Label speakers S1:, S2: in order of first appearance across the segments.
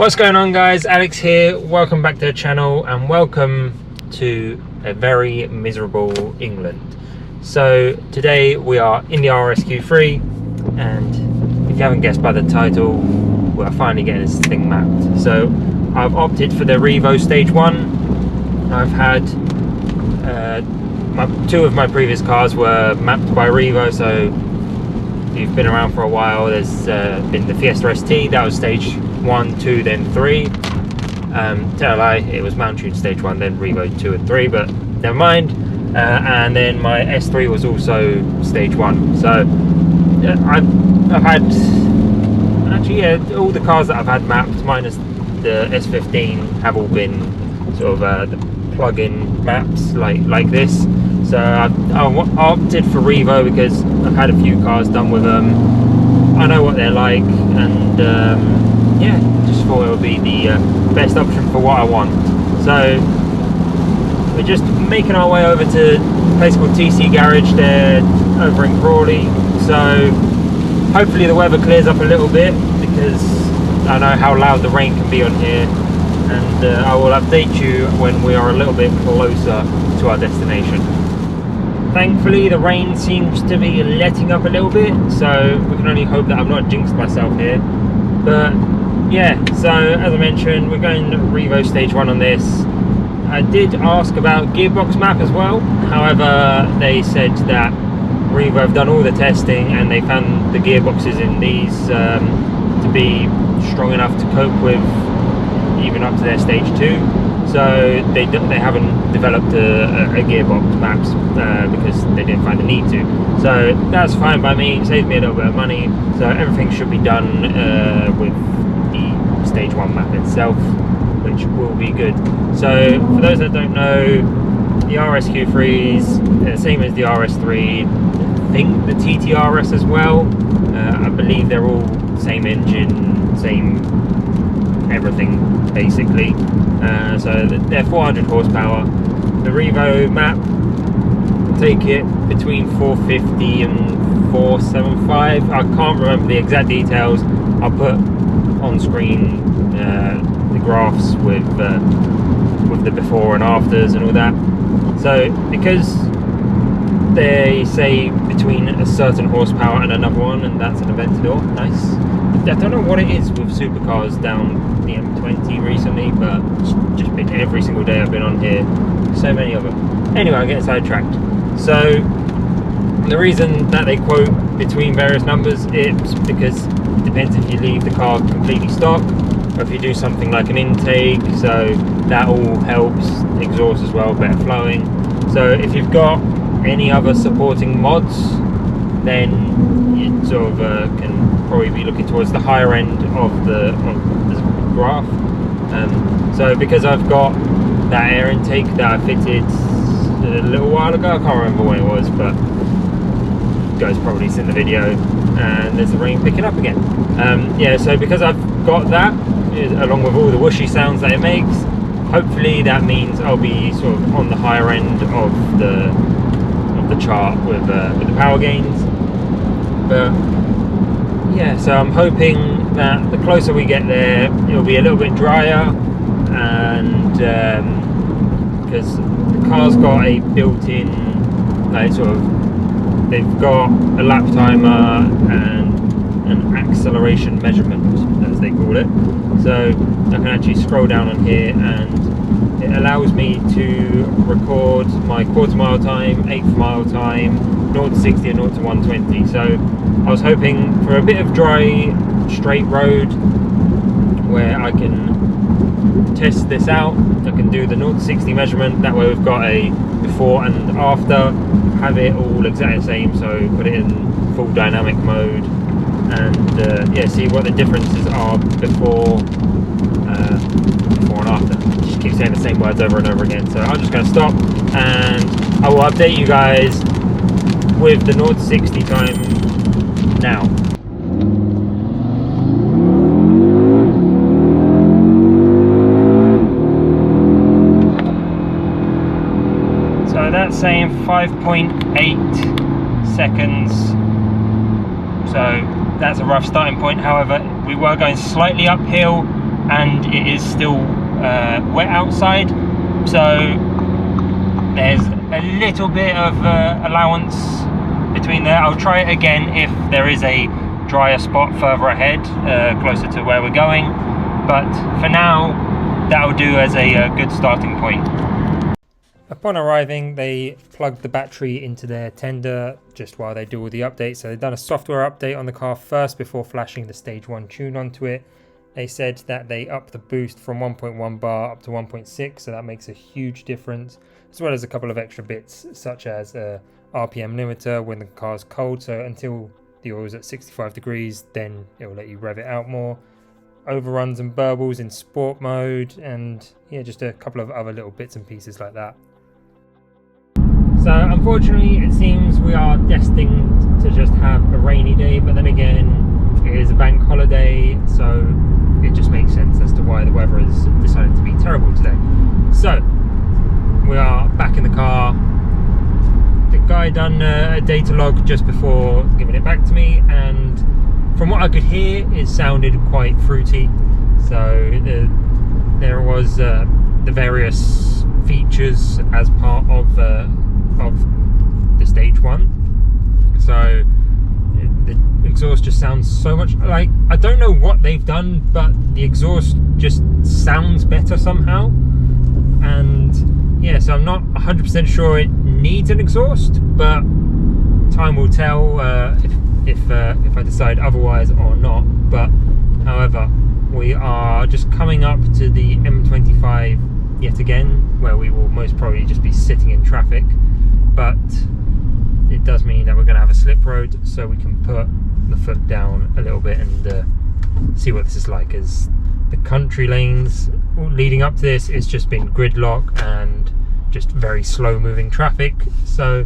S1: What's going on, guys? Alex here. Welcome back to the channel and welcome to a very miserable England. So today we are in the RSQ3, and if you haven't guessed by the title, we're finally getting this thing mapped. So I've opted for the REVO Stage 1. I've had two of my previous cars were mapped by REVO, so if you've been around for a while, there's been the Fiesta ST, that was Stage 1, 2, then 3. Tell a lie, it was Mount Tune Stage 1, then REVO 2 and 3, but never mind. And then my S3 was also Stage 1. So I've had, actually, yeah, all the cars that I've had mapped, minus the S15, have all been sort of the plug-in maps like this. So I opted for REVO because I've had a few cars done with them. I know what they're like, and yeah, just thought it would be the best option for what I want. So we're just making our way over to a place called TC Garage. They're over in Crawley. So hopefully the weather clears up a little bit, because I know how loud the rain can be on here, and I will update you when we are a little bit closer to our destination. Thankfully the rain seems to be letting up a little bit, so we can only hope that I've not jinxed myself here. But yeah, so as I mentioned, we're going to REVO Stage 1 on this. I did ask about gearbox map as well, however they said that REVO have done all the testing and they found the gearboxes in these to be strong enough to cope with even up to their Stage 2. So they haven't developed a gearbox maps because they didn't find the need to. So that's fine by me, it saved me a little bit of money. So everything should be done with the Stage 1 map itself, which will be good. So for those that don't know, the RSQ3 is the same as the RS3. I think the TTRS as well. I believe they're all same engine, same everything basically. So they're 400 horsepower. The REVO map will take it between 450 and 475. I can't remember the exact details. I'll put on screen the graphs with the before and afters and all that. So because they say between a certain horsepower and another one, and that's an Aventador, nice. I don't know what it is with supercars down the M20 recently, but it's just been every single day I've been on here, so many of them. Anyway, I'm getting sidetracked. So the reason that they quote between various numbers, it's because it depends if you leave the car completely stock or if you do something like an intake, so that all helps. Exhaust as well, better flowing. So if you've got any other supporting mods, then you sort of can probably be looking towards the higher end of the graph. So because I've got that air intake that I fitted a little while ago, I can't remember when it was, but you guys probably seen the video, and there's the rain picking up again. Yeah, so because I've got that, along with all the whooshy sounds that it makes, hopefully that means I'll be sort of on the higher end of the chart with the power gains. But yeah, so I'm hoping that the closer we get there, it'll be a little bit drier, and because the car's got a built-in, like, sort of, they've got a lap timer and an acceleration measurement, as they call it. So I can actually scroll down on here, and it allows me to record my quarter mile time, eighth mile time, 0 to 60 and 0 to 120. So I was hoping for a bit of dry, straight road where I can test this out. I can do the 0 to 60 measurement, that way we've got a before and after, have it all exactly the same, so put it in full dynamic mode, and yeah, see what the differences are before and after. Just keep saying the same words over and over again. So I'm just going to stop, and I will update you guys with the 0 to 60 time now. So that's saying 5.8 seconds. So that's a rough starting point. However, we were going slightly uphill and it is still wet outside, so there's a little bit of allowance between there. I'll try it again if there is a drier spot further ahead, closer to where we're going, but for now that'll do as a good starting point. Upon arriving, they plugged the battery into their tender just while they do all the updates. So they've done a software update on the car first before flashing the Stage 1 tune onto it. They said that they upped the boost from 1.1 bar up to 1.6, so that makes a huge difference, as well as a couple of extra bits such as a RPM limiter when the car's cold, so until the oil's at 65 degrees, then it will let you rev it out more. Overruns and burbles in sport mode, and yeah, just a couple of other little bits and pieces like that. So unfortunately it seems we are destined to just have a rainy day, but then again it is a bank holiday, so it just makes sense as to why the weather has decided to be terrible today. So we are back in the car. The guy done a data log just before giving it back to me, and from what I could hear it sounded quite fruity. So there was the various features as part of the Stage 1. So the exhaust just sounds so much like, I don't know what they've done, but the exhaust just sounds better somehow. And yeah, so I'm not 100% sure it needs an exhaust, but time will tell if I decide otherwise or not. But however, we are just coming up to the M25 yet again, where we will most probably just be sitting in traffic, but it does mean that we're going to have a slip road, so we can put the foot down a little bit and see what this is like, as the country lanes leading up to this, it's just been gridlock and just very slow moving traffic. So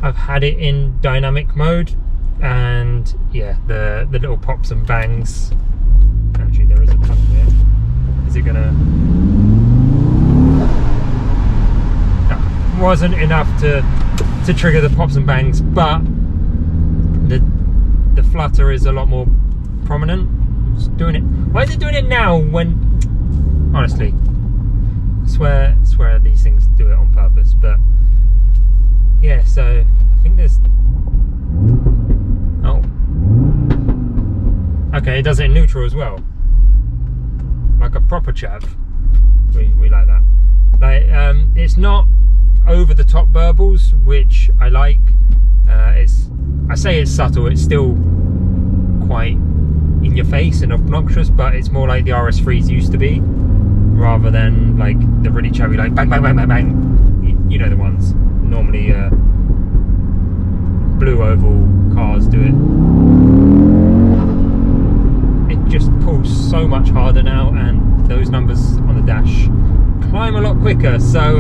S1: I've had it in dynamic mode, and yeah, the little pops and bangs, actually there is a tunnel here, is it gonna, no, wasn't enough to trigger the pops and bangs, but the flutter is a lot more prominent. It's doing it, why is it doing it now when, honestly, I swear these things do it on purpose. But yeah, so I think there's, oh, okay, it does it in neutral as well, like a proper chav. We like that. Like it's not over the top burbles, which I like. I say it's subtle, it's still quite in your face and obnoxious, but it's more like the RS3s used to be, rather than like the really chavvy, like bang bang bang bang bang, you know, the ones normally blue oval cars do it. It just pulls so much harder now, and those numbers on the dash climb a lot quicker. So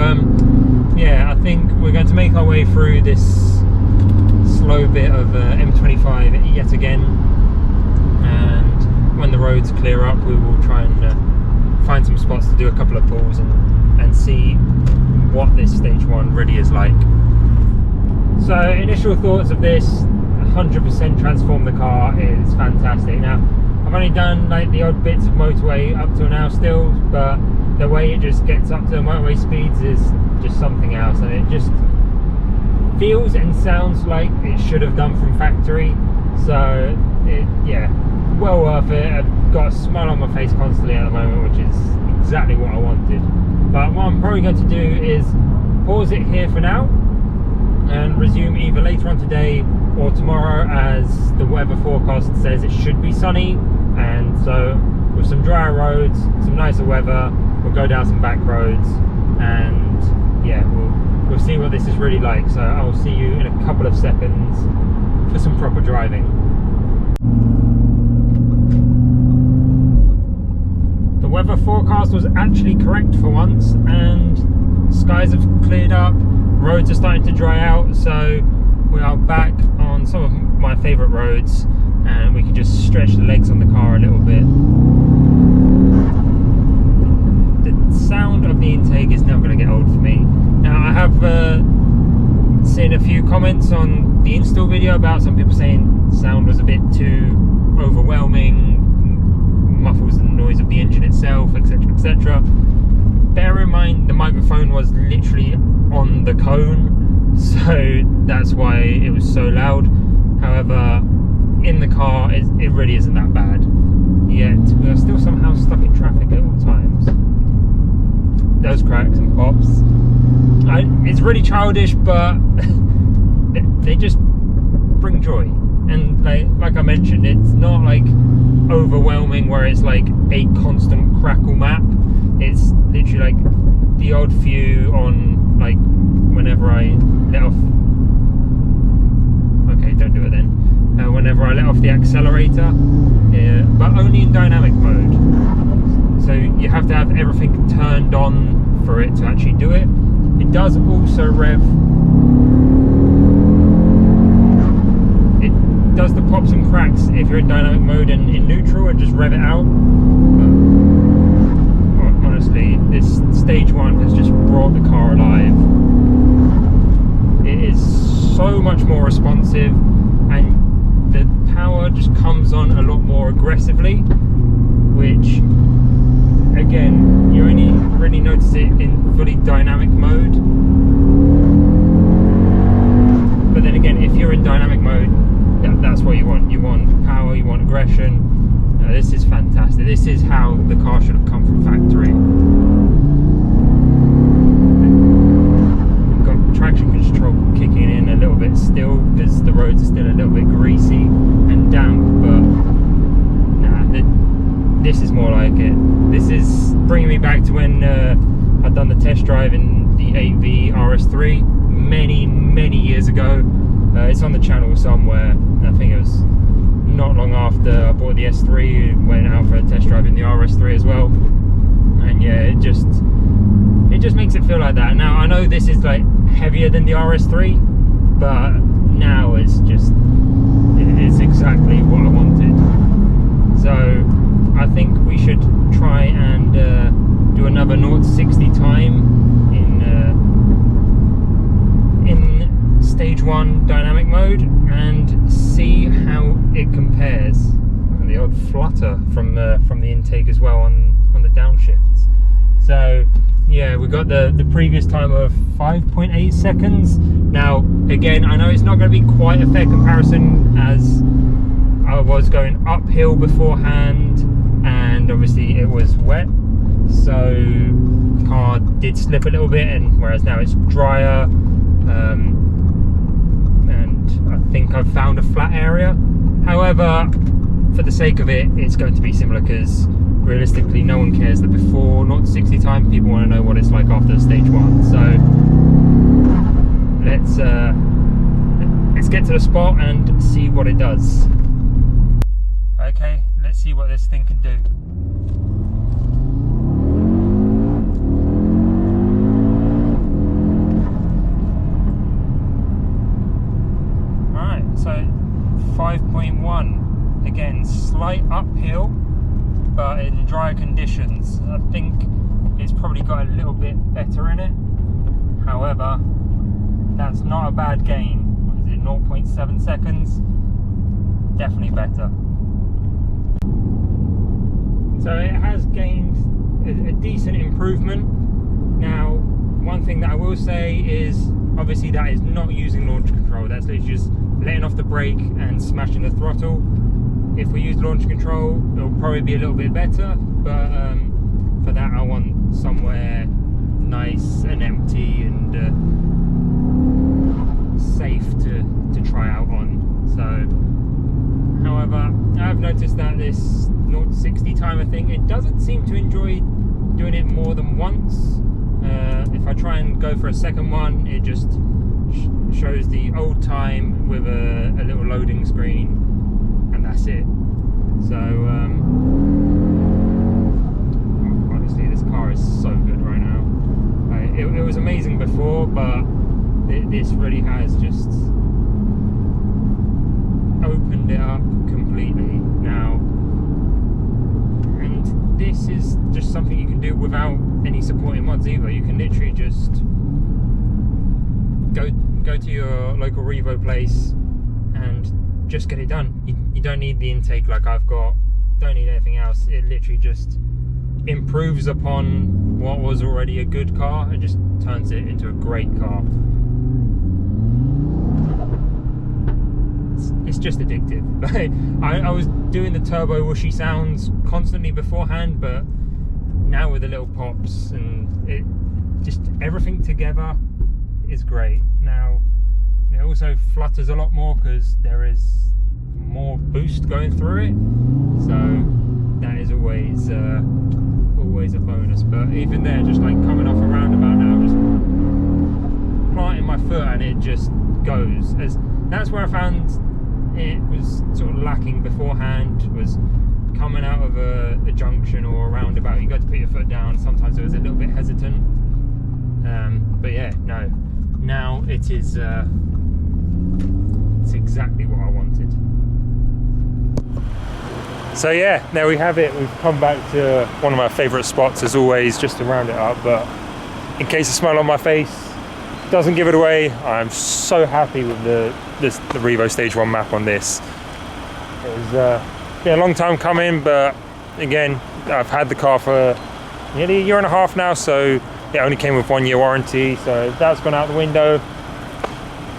S1: yeah, I think we're going to make our way through this slow bit of M25 yet again, and when the roads clear up we will try and find some spots to do a couple of pulls and see what this Stage 1 really is like. So initial thoughts of this, 100% transform the car, is fantastic. Now I've only done like the odd bits of motorway up till now still, but the way it just gets up to the motorway speeds is just something else, and it just feels and sounds like it should have done from factory. So yeah, well worth it. I've got a smile on my face constantly at the moment, which is exactly what I wanted. But what I'm probably going to do is pause it here for now and resume either later on today or tomorrow, as the weather forecast says it should be sunny, and so with some drier roads, some nicer weather, we'll go down some back roads, and yeah, we'll see what this is really like. So I'll see you in a couple of seconds for some proper driving. The weather forecast was actually correct for once, and skies have cleared up, roads are starting to dry out, so we are back on some of my favourite roads, and we can just stretch the legs on the car a little bit. The sound of the intake is never going to get old for me. Now I have seen a few comments on the install video about some people saying the sound was a bit too overwhelming, muffles the noise of the engine itself. yourself, etc, etc. Bear in mind the microphone was literally on the cone, so that's why it was so loud. However, in the car it really isn't that bad, yet we are still somehow stuck in traffic at all times. Those cracks and pops, it's really childish, but they just bring joy. And like I mentioned, it's not like overwhelming where it's like a constant crackle map. It's literally like the odd few on, like, whenever I let off, okay, don't do it then, whenever I let off the accelerator, but only in dynamic mode. So you have to have everything turned on for it to actually do it. It does also rev, it does the pops and cracks if you're in dynamic mode and in neutral, and just rev it out. But honestly, this stage 1 has just brought the car alive. It is so much more responsive, and the power just comes on a lot more aggressively, which again, you only really notice it in fully dynamic mode. But then again, if you're in dynamic mode, that's what you want. You want power, you want aggression. This is fantastic. This is how the car should have come from factory. We've got traction control kicking in a little bit still, because the roads are still a little bit greasy and damp, but nah, this is more like it. This is bringing me back to when I'd done the test drive in the 8V RS3 many years ago. It's on the channel somewhere. I think it was not long after I bought the S3 and went out for a test drive in the RS3 as well. And yeah, it just makes it feel like that. Now I know this is like heavier than the RS3, but now it's exactly what I wanted. So I think we should try and do another 0 to 60 time in stage 1 dynamic mode and see how it compares. And the old flutter from the intake as well on the downshifts. So yeah, we got the previous time of 5.8 seconds. Now again, I know it's not going to be quite a fair comparison, as I was going uphill beforehand and obviously it was wet, so the car did slip a little bit, and whereas now it's drier, and I think I've found a flat area. However, for the sake of it, it's going to be similar, because realistically no one cares that before 0 to 60 time. People want to know what it's like after stage 1. So let's get to the spot and see what it does. Okay, let's see what this thing can do. Alright, so 5.1. Again, slight uphill, but in drier conditions. I think it's probably got a little bit better in it. However, that's not a bad gain. What is it, 0.7 seconds? Definitely better. So it has gained a decent improvement. Now, one thing that I will say is, obviously that is not using launch control. That's literally just letting off the brake and smashing the throttle. If we use launch control, it'll probably be a little bit better, but for that I want somewhere nice and empty and safe to try out on. So, however, I've noticed that this 0 to 60 timer thing, it doesn't seem to enjoy doing it more than once. If I try and go for a second one, it just shows the old time with a little loading screen, and that's it. So honestly, this car is so good right now. It was amazing before, but this really has just opened it up completely now. And this is just something you can do without any supporting mods either. You can literally just go to your local REVO place and just get it done. You don't need the intake like I've got, don't need anything else. It literally just improves upon what was already a good car and just turns it into a great car. It's just addictive. I was doing the turbo whooshy sounds constantly beforehand, but now with the little pops and it just everything together is great. Now it also flutters a lot more because there is more boost going through it, so that is always a bonus. But even there, just like coming off a roundabout now, just planting my foot and it just goes. As that's where I found it was sort of lacking beforehand, was coming out of a junction or a roundabout. You got to put your foot down. Sometimes it was a little bit hesitant, but yeah, no, now it is it's exactly what I wanted. So yeah, there we have it. We've come back to one of my favourite spots as always, just to round it up, but in case the smile on my face doesn't give it away, I'm so happy with the REVO Stage 1 map on this. It was been a long time coming, but again, I've had the car for nearly a year and a half now, so it only came with 1 year warranty, so that's gone out the window.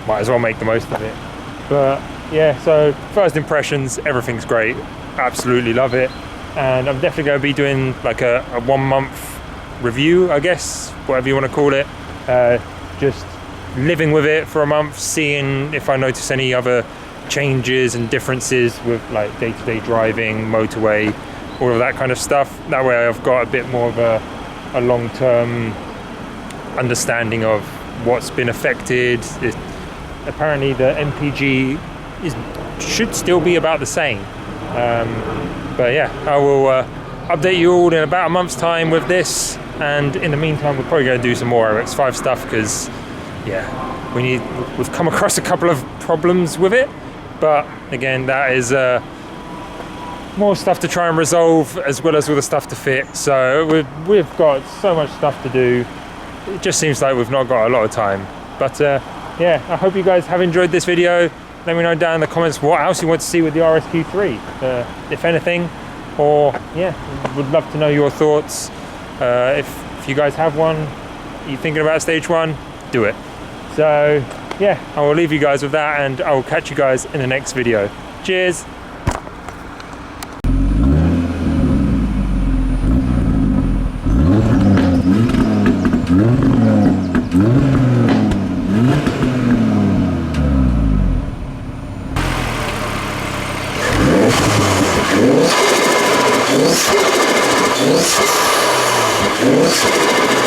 S1: Might as well make the most of it. But yeah, so first impressions, everything's great. Absolutely love it, and I'm definitely going to be doing like a 1 month review, I guess, whatever you want to call it. Just living with it for a month, seeing if I notice any other changes and differences with like day-to-day driving, motorway, all of that kind of stuff. That way I've got a bit more of a long-term understanding of what's been affected. Apparently the MPG should still be about the same, but yeah, I will update you all in about a month's time with this, and in the meantime we're probably going to do some more RX5 stuff because yeah, we've come across a couple of problems with it, but again, that is more stuff to try and resolve as well as all the stuff to fit. So we've got so much stuff to do. It just seems like we've not got a lot of time. But yeah, I hope you guys have enjoyed this video. Let me know down in the comments what else you want to see with the RSQ3, if anything, or yeah, would love to know your thoughts. If you guys have one, you're thinking about Stage 1, do it. So yeah, I will leave you guys with that, and I will catch you guys in the next video. Cheers.
S2: Yes.